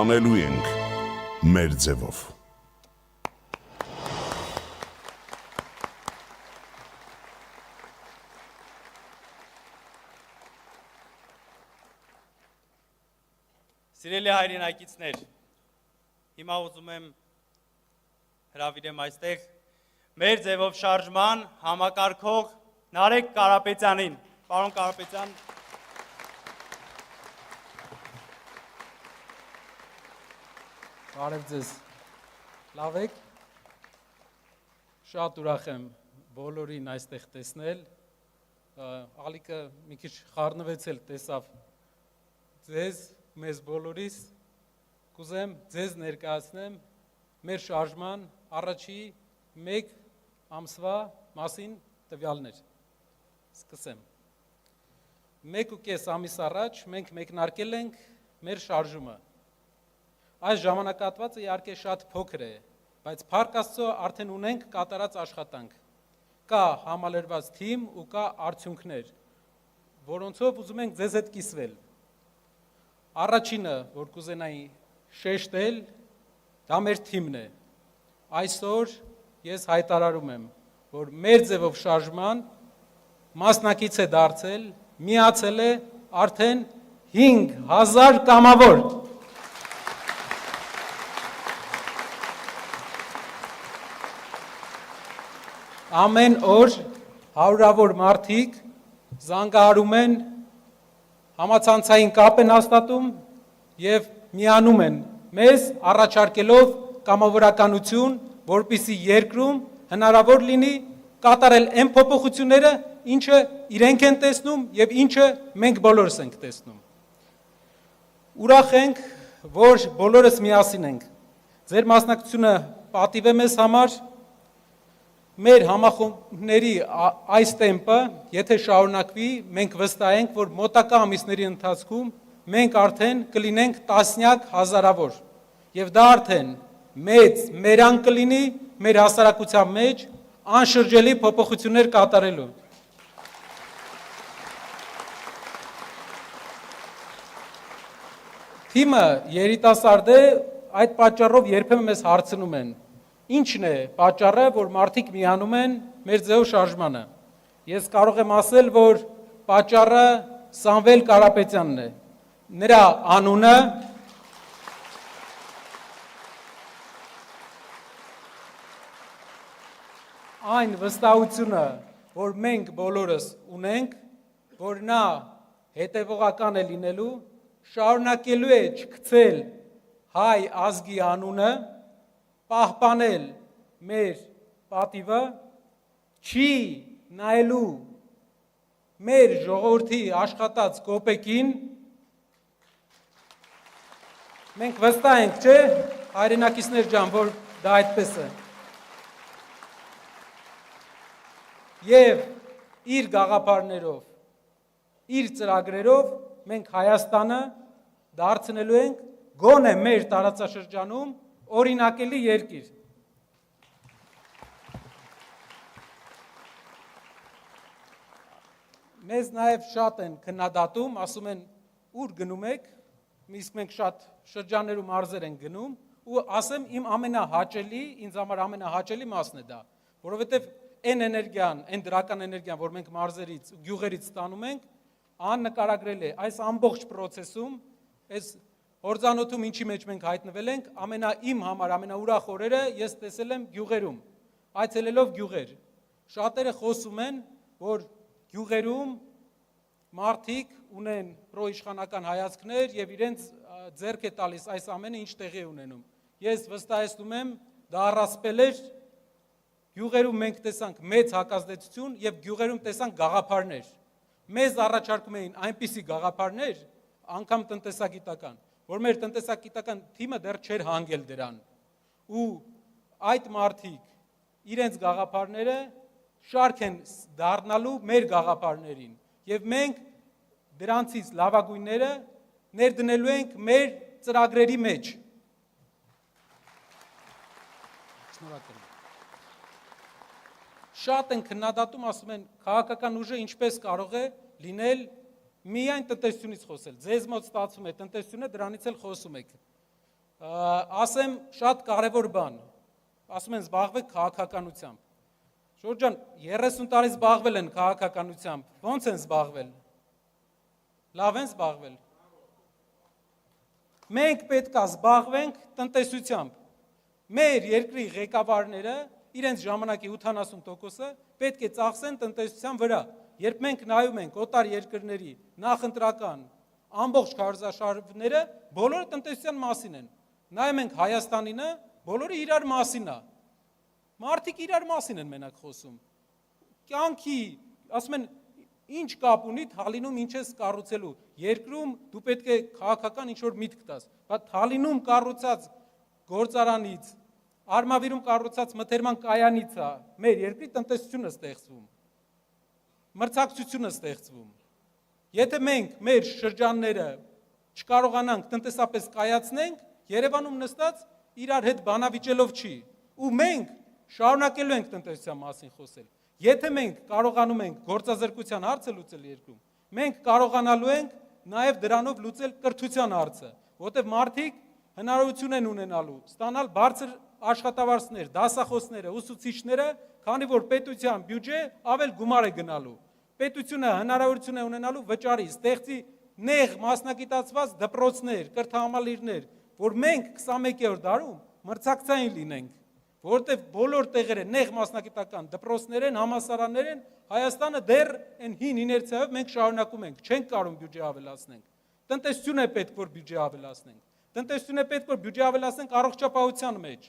անելու ենք մեր ձևով։ Սիրելի հայրենակիցներ, հիմա ուզում եմ հրավիրեմ այստեղ մեր ձևով շարժման համակարգող Նարեկ Կարապետյանին։ Պարոն Կարապետյան, Բարև ձեզ, լավ եք, շատ ուրախ եմ բոլորին այստեղ տեսնել, ալիքը մի քիչ խառնվեցել տեսավ ձեզ, մեզ բոլորիս, կուզեմ ձեզ ներկայացնեմ մեր շարժման առաջի մեկ ամսվա մասին տվյալներ, սկսեմ։ 1.5 ամիս առաջ մենք մեկնարկել ենք մեր շարժումը։ Այս ժամանակահատվածը իհարկե շատ փոքր է, բայց Փառք Աստծո արդեն ունենք կատարած աշխատանք։ Կա համալրված թիմ ու կա արդյունքներ, որոնցով ուզում ենք ձեզ հետ կիսվել։ Առաջինը, որ կուզենայի շեշտել, դա մեր թիմն է։ Այսօր ես հայտարարում եմ, որ մեր ձևով շարժման մասնակից է դարձել, միացել է արդեն 5000 կամավոր։ Ամեն օր հարյուրավոր մարդիկ զանգահարում են, համացանցային կապ են հաստատում և միանում են մեզ առաջարկելով կամավորականություն, որպեսզի երկրում հնարավոր լինի կատարել այն փոփոխությունները, ինչը իրենք են տեսնում և ինչը մենք բոլորս ենք տեսնում։ Ուրախ ենք, որ բոլորս միասին ենք։ Ձեր մասնակցությունը պատիվ է մեզ համար։ Մեր համախոհների այս տեմպը, եթե շարունակվի, մենք վստահ ենք, որ մոտակա ամիսների ընթացքում մենք արդեն կլինենք տասնյակ հազարավոր, և դա արդեն մեծ մերան կլինի մեր հասարակության մեջ անշրջելի փոփոխություններ կատարելու։ Թիմը երիտասարդ է, այդ պատճառով երբեմն մեզ հարցնում են, ինչն է պատճառը, որ մարդիկ միանում են մեր ձևով շարժմանը։ Ես կարող եմ ասել, որ պատճառը Սամվել Կարապետյանն է։ Նրա անունը այն վստահությունը, որ մենք բոլորս ունենք, որ նա հետևողական է լինելու, շարունակելու է չքցել հայ ազգի անունը, պահպանել մեր պատիվը, չի նայելու մեր ժողովրդի աշխատած կոպեկին, մենք վստահ ենք, չէ, հայրենակիցներ ջան, որ դա այդպես է։ Եվ իր գաղափարներով, իր ծրագրերով մենք Հայաստանը դարձնելու ենք գոնե մեր տարածաշրջանում օրինակելի երկիր։ Մեզ նաև շատ են քննադատում, ասում են, ուր գնում եք, իսկ մենք շատ շրջաններում մարզեր են գնում, ու ասեմ, իմ ամենահաճելի, ինձ համար ամենահաճելի մասն է դա, որովհետև այն էներգիան, այն դրական էներգիան, որ մենք մարզերից, գյուղերից ստանում ենք, աննկարագրել է այս ամբողջ պրոցեսում, այս հորձանոթում ինչի մեջ մենք հայտնվել ենք, իմ համար ամենաուրախ օրերը ես տեսել եմ գյուղերում, այցելելով գյուղեր։ Շատերը խոսում են, որ գյուղերում մարդիկ ունեն պրոիշխանական հայացքներ և իրենց ձեռք է տալիս այս ամենը ինչ տեղի է ունենում։ Ես վստահեցնում եմ, դա առասպել էր, գյուղերում մենք տեսանք մեծ հակազդեցություն և գյուղերում տեսանք գաղափարներ։ Մեզ առաջարկում էին այնպիսի գաղափարներ, անգամ տնտեսագիտական, որ մեր տնտեսագիտական թիմը դեռ չէր հանգել դրան։ Ու այդ մարդիկ իրենց գաղափարները շարք են դառնալու մեր գաղափարներին և մենք դրանցից լավագույնները ներդնելու ենք մեր ծրագրերի մեջ։ Շնորհակալ եմ։ Շատ են քննադատում, ասում են, քաղաքական ուժը ինչպես կարող է լինել միայն տնտեսությունից խոսել։ Ձեզ մոտ ստացվում է տնտեսությունը, դրանից էլ խոսում եք։ ասեմ շատ կարևոր բան, ասում են զբաղվեք քաղաքականությամբ։ Շուրջ ջան, 30 տարի զբաղվել են քաղաքականությամբ, ո՞նց են զբաղվել։ Լավ են զբաղվել։ Մենք պետք է զբաղվենք տնտեսությամբ։ Մեր երկրի ղեկավարները իրենց ժամանակի 80%-ը պետք է ծախսեն տնտեսության վրա։ Երբ մենք նայում ենք օտար երկրների նախընտրական ամբողջ քարոզարշավները, բոլորը տնտեսության մասին են։ Նայում ենք Հայաստանինը, բոլորը իրար մասին է։ Մարդիկ իրար մասին են մենակ խոսում։ Կյանքի, ասում են, ինչ կապ ունի Թալինում ինչ ես կառուցելու։ Երկրում դու պետք է քաղաքական ինչ-որ միտք տաս։ Բայց Թալինում կառուցած գործարանից, Արմավիրում կառուցած մթերման կայանից է մեր երկրի տնտեսությունը ստեղծվում։ Մրցակցությունը ստեղծվում։ Եթե մենք մեր շրջանները չկարողանանք տնտեսապես կայացնենք, Երևանում նստած իրար հետ բանավիճելով չի։ Ու մենք շարունակելու ենք տնտեսության մասին խոսել։ Եթե մենք կարողանում ենք գործազրկության հարցը լուծել երկրում, մենք կարողանալու ենք նաև դրանով լուծել կրթության հարցը, որտեղ մարդիկ հնարավորություն են ունենալու ստանալ բարձր աշխատավարձներ, դասախոսները, ուսուցիչները, քանի որ պետության բյուջե ավել գումար է գնալու։ Պետությունը հնարավորություն է ունենալու վճարի, ստեղծի նեղ մասնագիտացված դպրոցներ, կրթահամալիրներ, որ մենք 21-րդ դարում մրցակցային լինենք, որովհետև բոլոր տեղերը նեղ մասնագիտական դպրոցներ են, համալսարաններ են, Հայաստանը դեռ այն հին իներցիայով մենք շարունակում ենք, չենք կարող բյուջե ավելացնենք։ Տնտեսություն է պետք, որ բյուջե ավելացնենք։ Տնտեսություն է պետք, որ բյուջե ավելացնենք առողջապահության մեջ։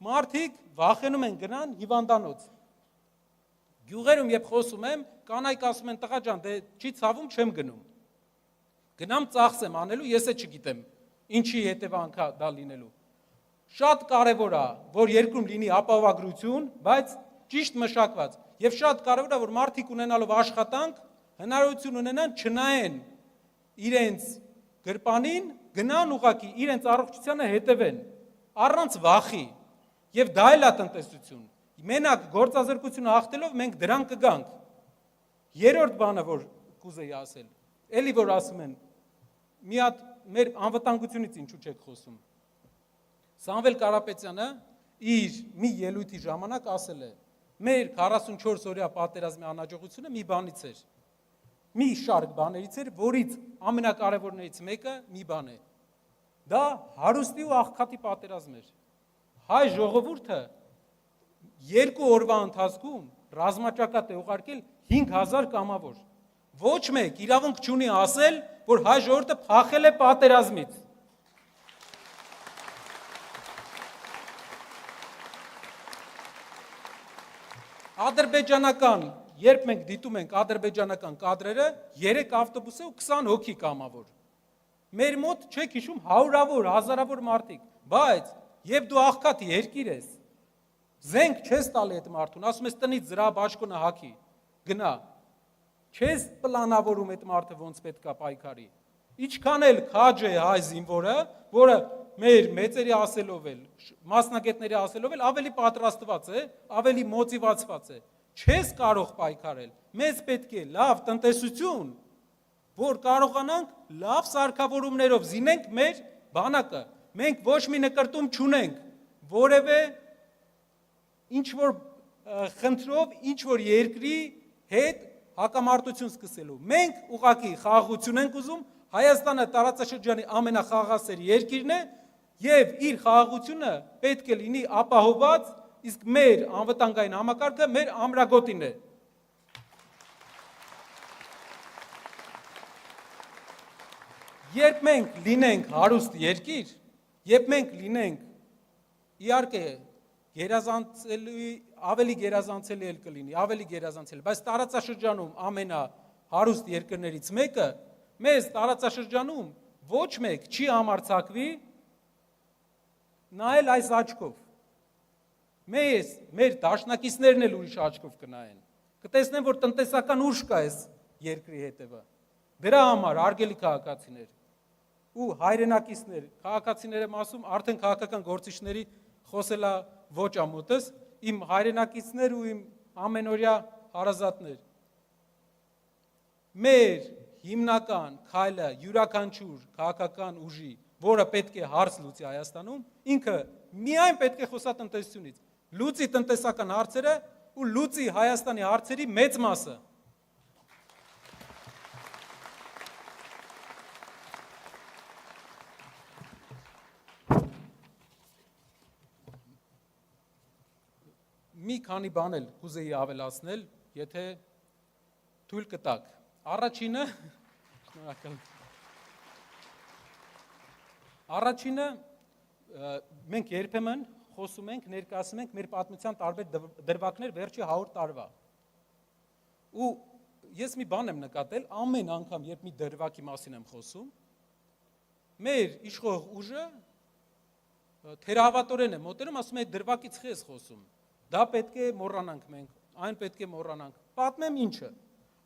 Մարդիկ վախենում են գնան հիվանդանոց։ Գյուղերում երբ խոսում եմ, կանայք ասում են տղա ջան, դե չի ցավում, չեմ գնում։ Գնամ ծախսեմ անելու, ես է չգիտեմ, ինչի հետևանքա դա լինելու։ Շատ կարևոր է, որ երկրում լինի ապահովագրություն, բայց ճիշտ մշակված, եւ շատ կարևոր է, որ մարդիկ ունենալով աշխատանք, հնարավորություն ունենան չնայեն իրենց գրպանին, գնան ուղակի իրենց առողջությանը հետևեն, առանց վախի, եւ դա էլ է տնտեսություն։ Մենակ գործազրկությունը հաղթելով մենք դրան կգանք։ Երրորդ բանը, որ կուզեի ասել, էլի որ ասում են, մի հատ մեր անվտանգությունից ինչու չեք խոսում։ Սամվել Կարապետյանը իր մի ելույթի ժամանակ ասել է. մեր 44 օրյա պատերազմի անհաջողությունը մի բանից էր։ Մի շարք բաներից էր, որից ամենակարևորներից մեկը մի բան է։ Դա հարուստի ու աղքատի պատերազմ էր։ Հայ ժողովուրդը 2 օրվա ընթացքում ռազմաճակատ է ուղարկել 5000 կամավոր։ Ոչ մեկ իրավունք չունի ասել, որ հայ ժողովուրդը փախել է պատերազմից։ Ադրբեջանական, երբ մենք դիտում ենք ադրբեջանական կադրերը, 3 ավտոբուս է ու 20 հոգի կամավոր։ Մեր մոտ չեք հիշում հարյուրավոր, հազարավոր մարդիկ, բայց երբ դու աղքատ երկիր ես, զենք չես տալի այդ մարդուն, ասում ես տնից զրա բաշխոնը հագի, գնա, չես պլանավորում այդ մարդը ոնց պետք է պայքարի։ Ինչքան էլ քաջ է հայ զինվորը, որը մեր մեծերի ասելով էլ, մասնագետների ասելով էլ ավելի պատրաստված է, ավելի մոտիվացված է, չես կարող պայքարել, մեզ պետք է լավ տնտեսություն, որ կարողանանք լավ սարքավորումներով զինենք մեր բանակը, մենք ոչ մի նկրտում չունենք, որևէ ինչ-որ խնդրով, ինչ-որ երկրի հետ հակամարտություն սկսելու, մենք ուղղակի խաղաղություն ենք ուզում, Հայաստանը տարածաշրջանի ամենախաղաղասեր երկիրն է եւ իր խաղաղությունը պետք է լինի ապահովված, իսկ մեր անվտանգային համակարգը մեր ամրագոտին է։ Երբ մենք լինենք հարուստ երկիր, երբ մենք լինենք իհարկե գերազանցելի, ավելի գերազանցելի էլ կլինի, ավելի գերազանցելի, բայց տարածաշրջանում ամենահարուստ երկրներից մեկը մեզ տարածաշրջանում ոչ մեկ չի համարձակվի նայել այս աչքով։ Մեր դաշնակիցներն էլ ուրիշ աչքով կնայեն։ Կտեսնեն, որ տնտեսական ուժ կա այս երկրի հետևը։ Դրա համար արգելի քաղաքացիներ ու հայրենակիցներ, քաղաքացիները ասում, արդեն քաղաքական գործիչների խոսելա ոչ ամոթս, իմ հայրենակիցներ ու իմ ամենօրյա հարազատներ։ Մեր հիմնական քայլը յուրաքանչյուր քաղաքական ուժի, որը պետք է հարց լուծի Հայաստանում, ինքը միայն պետք է խոսա տնտեսությունից, լուծի տնտեսական հարցերը ու լուծի Հայաստանի հարցերի մեծ մասը։ Մի քանի բան էլ կուզեի ավելացնել, եթե թույլ կտաք։ Առաջինը, շնորհակալ։ Առաջինը մենք երբեմն խոսում ենք, ներկայացնում ենք մեր պատմության տարբեր դրվագներ վերջի 100 տարվա։ Ու ես մի բան եմ նկատել, ամեն անգամ երբ մի դրվագի մասին եմ խոսում, մեր իշխող ուժը թերահավատորեն է մոտենում, ասում է դրվագից խի ես խոսում։ Դա պետք է մոռանանք մենք, այն պետք է մոռանանք։ Պատմեմ ինչը։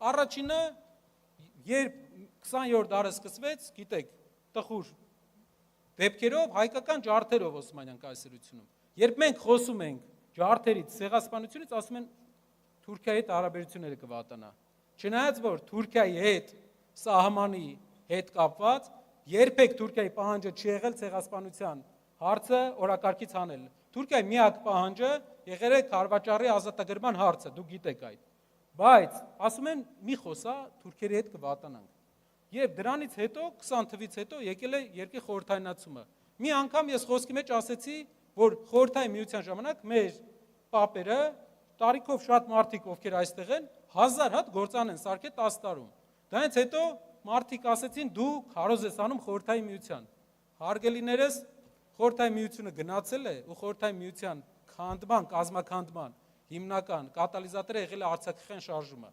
Առաջինը, երբ 20-րդ դարը սկսվեց, գիտեք, տխուր դեպքերով, հայկական ջարդերով Օսմանյան կայսրությունում։ Երբ մենք խոսում ենք ջարդերից, ցեղասպանությունից, ասում են Թուրքիայի հետ հարաբերությունները կվատանա։ Չնայած որ Թուրքիայի հետ սահմանի հետ կապված երբեք Թուրքիայի պահանջը չի եղել ցեղասպանության հարցը օրակարգից հանել։ Թուրքիայի միակ պահանջը եղել է Քարվաճարի ազատագրման հարցը, դուք գիտեք այդ։ Բայց ասում են մի խոսա թուրքերի հետ կվատանանք։ Եվ դրանից հետո 20 թվից հետո եկել է երկրի խորհրդայնացումը։ Մի անգամ ես խոսքի մեջ ասեցի, որ խորհրդային միության ժամանակ մեր պապերը, տարիքով շատ մարդիկ, ովքեր այստեղ են, 1000 հատ գործան են սարքել 10 տարում։ Դրանից հետո մարդիկ ասեցին դու քարոզ ես անում խորհրդային միության։ Հարգելիներս, խորհրդային միությունը գնացել է ու խորհրդային միության քանդման, կազմաքանդման հիմնական կատալիզատորը եղել է արցախյան շարժումը։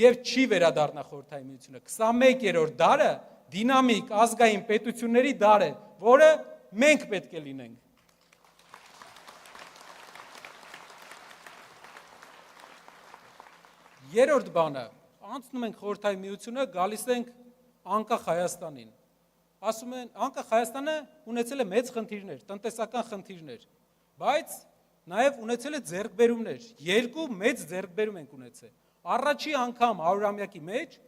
Եվ չի վերադառնա խորհրդային միությունը։ 21-րդ դարը դինամիկ ազգային պետությունների դար է, որը մենք պետք է լինենք։ Երրորդ բանը, անցնում ենք խորհրդային միությունը, գալիս ենք անկախ Հայաստանին։ Ասում են, անկախ Հայաստանը ունեցել է մեծ խնդիրներ, տնտեսական խնդիրներ, բայց նաև ունեցել է ձեռքբերումներ, երկու մեծ ձեռքբերում ենք ունեցել։ Առաջի անգամ 100-ամյակի մեջ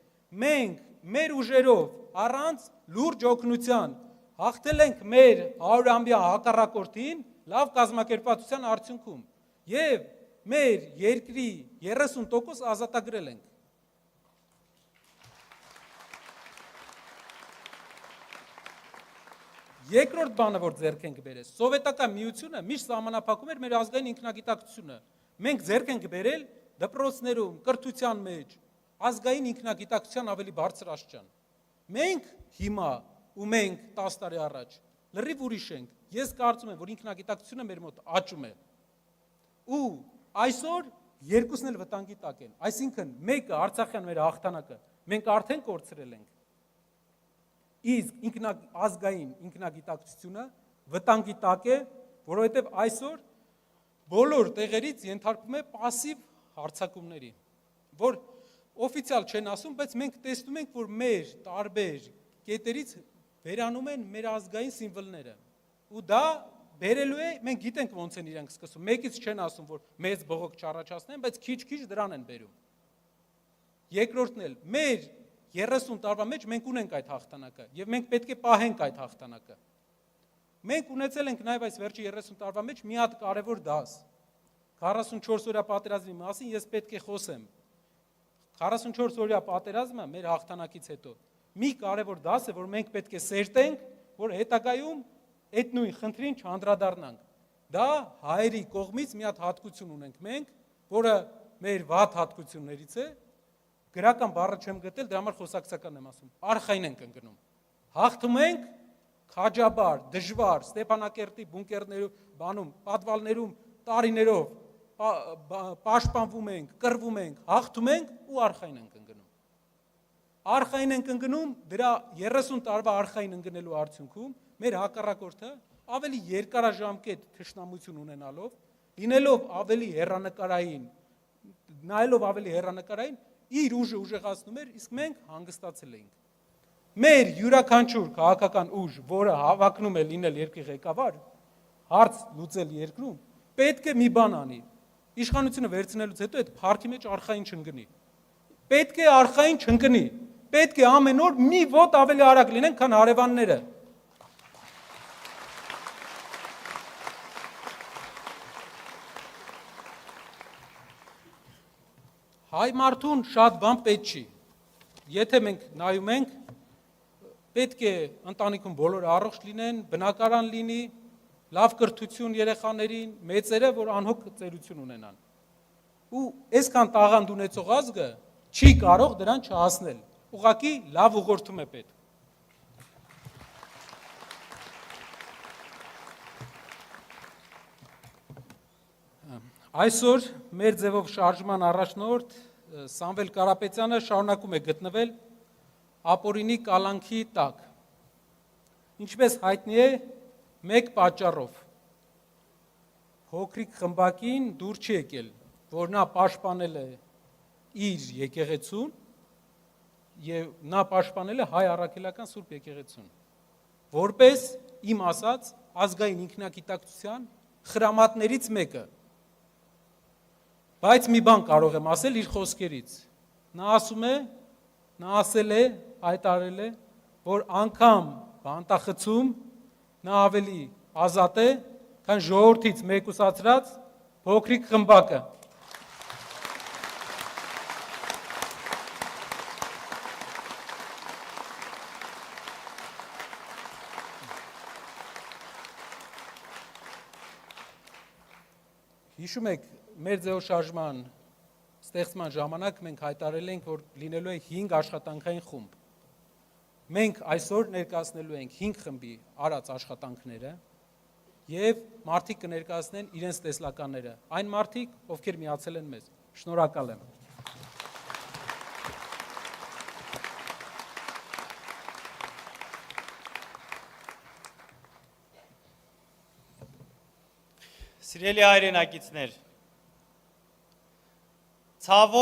մենք մեր ուժերով առանց լուրջ օգնության հաղթել ենք մեր 100-ամյա հակառակորդին լավ կազմակերպվածության արդյունքում եւ մեր երկրի 30% ազատագրել ենք։ Երկրորդ բանը, որ ձեռք ենք բերել, սովետական միությունը միշտ սահմանափակում էր մեր ազգային ինքնագիտակցությունը։ Մենք ձեռք ենք բերել դպրոցներում, կրթության մեջ, ազգային ինքնագիտակցության ավելի բարձր աստիճան։ Մենք հիմա ու մենք 10 տարի առաջ լրիվ ուրիշ ենք։ Ես կարծում եմ, որ ինքնագիտակցությունը մեր մոտ աճում է։ Ու այսօր երկուսն էլ վտանգի տակ են։ Այսինքն մեկը Արցախյան մեր հաղթանակը մենք արդեն կորցրել ենք։ Իսկ ազգային ինքնագիտակցությունը վտանգի տակ է, որովհետև այսօր բոլոր տեղերից ենթարկվում է пассив հարձակումների, որ օֆիցիալ չեն ասում, բայց մենք տեսնում ենք, որ մեր տարբեր կետերից վերանում են մեր ազգային սիմվոլները։ Ու դա բերելու է, մենք գիտենք ոնց են իրենք սկսում։ Մեկից չեն ասում, որ մեծ բողոք չառաջացնեն, բայց քիչ-քիչ դրան են բերում։ Երկրորդն էլ մեր 30 տարվա մեջ մենք ունենք այդ հաղթանակը եւ մենք պետք է պահենք այդ հաղթանակը։ Մենք ունեցել ենք նաեւ այս վերջի 30 տարվա մեջ մի հատ կարևոր դաս։ 44-օրյա պատերազմի մասին ես պետք է խոսեմ։ 44-օրյա պատերազմը մեր հաղթանակից հետո մի կարևոր դաս է, որ մենք պետք է սերտենք, որ հետագայում այդ նույն խնդրին չանդրադառնանք։ Դա հայերի կողմից մի հատ հատկություն ունենք մենք, որը մեր վատ հատկություններից է։ Գրական բառը չեմ գտել, դրա համար խոսակցական եմ ասում։ Արխային ենք ընկնում։ Հաղթում ենք քաջաբար, դժվար, Ստեփանակերտի բունկերներում, բանում, պատվալներում տարիներով պաշտպանվում ենք, կռվում ենք, հաղթում ենք ու արխային ենք ընկնում։ Արխային ենք ընկնում, դրա 30 տարվա արխային ընկնելու արդյունքում մեր հակառակորդը ավելի երկարաժամկետ թշնամություն ունենալով, լինելով ավելի հեռանկարային, նայելով ավելի հեռանկարային իր ուժը ուժեղացնում էր, իսկ մենք հանգստացել էինք։ Մեր յուրաքանչյուր քաղաքական ուժ, որը հավակնում է լինել երկրի ղեկավար, հարց լուծել երկրում, պետք է մի բան անի։ Իշխանությունը վերցնելուց հետո այդ փառքի մեջ արխային չընկնի։ Պետք է արխային չընկնի։ Պետք է ամեն օր մի ոտ ավելի արագ լինենք, քան հարևանները։ հայ մարդուն շատ բան պետք չի։ Եթե մենք նայում ենք, պետք է ընտանիքում բոլորը առողջ լինեն, բնակարան լինի, լավ կրթություն երեխաներին, մեծերը, որ անհոգ ծերություն ունենան։ Ու այսքան տաղանդ ունեցող ազգը չի կարող դրան չհասնել։ Ուղղակի լավ ուղղորդում է պետք։ Այսօր մեր ձևով շարժման առաջնորդ Սամվել Կարապետյանը շարունակում է գտնվել ապօրինի կալանքի տակ։ Ինչպես հայտնի է, մեկ պատճառով փոքրիկ խմբակին դուր չի եկել, որ նա պաշտպանել է իր եկեղեցուն եւ նա պաշտպանել է հայ առաքելական Սուրբ եկեղեցուն, որպես իմ ասած ազգային ինքնագիտակցության խրամատներից մեկը։ Բայց մի բան կարող եմ ասել իր խոսքերից։ Նա ասել է, հայտարարել է, որ անգամ բանտախցում նա ավելի ազատ է, քան ժողովրդից մեկուսացրած փոքրիկ խմբակը։ Հիշում եք, մեր ձեւ շարժման ստեղծման ժամանակ մենք հայտարարել ենք, որ լինելու է 5 աշխատանքային խումբ։ Մենք այսօր ներկայացնելու ենք 5 խմբի արած աշխատանքները եւ մարդիկ կներկայացնեն իրենց տեսլականները։ Այն մարդիկ, ովքեր միացել են մեզ։ Շնորհակալ եմ։ Սիրելի հայրենակիցներ, ցավոք